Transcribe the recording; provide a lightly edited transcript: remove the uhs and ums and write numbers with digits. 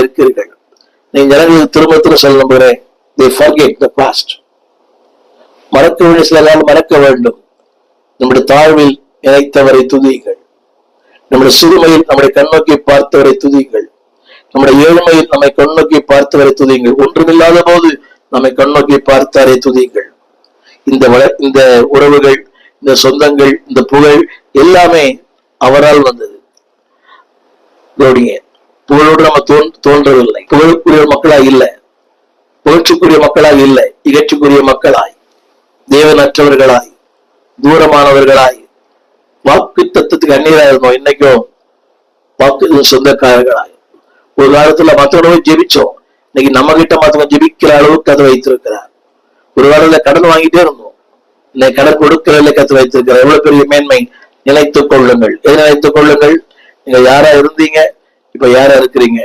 இருக்கிறீர்கள். நீங்க ஜனங்களுக்கு திரும்ப திரும்ப சொல்ல நம்புகிறேன், they forget the past. மறக்க வேண்டிய சில காலம் மறக்க வேண்டும். நம்முடைய தாழ்வில் இணைத்தவரை துதியுங்கள். நம்முடைய சிறுமையில் நம்முடைய கண்ணோக்கி பார்த்தவரை துதியுங்கள். நம்முடைய ஏழ்மையில் நம்மை கண்ணோக்கி பார்த்தவரை துதியுங்கள். ஒன்றுமில்லாத போது நம்மை கண்ணோக்கி பார்த்தாரை துதியுங்கள். இந்த உறவுகள், இந்த சொந்தங்கள், இந்த புகழ் எல்லாமே அவரால் வந்தது. புகழோடு நம்ம தோன்றவில்லை. புகழுக்குரிய மக்களாய் இல்லை, புகழ்ச்சிக்குரிய மக்களாய் இல்லை, இகழ்ச்சிக்குரிய மக்களாய், தேவனற்றவர்களாய், தூரமானவர்களாய், வாக்கு தத்துவத்துக்கு அந்நியராக இருந்தோம். இன்னைக்கும் வாக்கு சொந்தக்காரர்களாய். ஒரு காலத்துல மற்றவங்க ஜெபிச்சோம், இன்னைக்கு நம்ம கிட்ட மற்றவங்க ஜெபிக்கிற அளவுக்கு கதை வைத்திருக்கிறார். ஒரு காலத்துல கடன் வாங்கிட்டே இருந்தோம், இன்னைக்கு கடன் கொடுக்கிறதுல கத்து வைத்திருக்கிறார். எவ்வளவு பெரிய மேன்மை! நினைத்துக் கொள்ளுங்கள். எதை நினைத்துக் கொள்ளுங்கள்? நீங்க யாரா இருந்தீங்க, இப்ப யாரா இருக்கிறீங்க?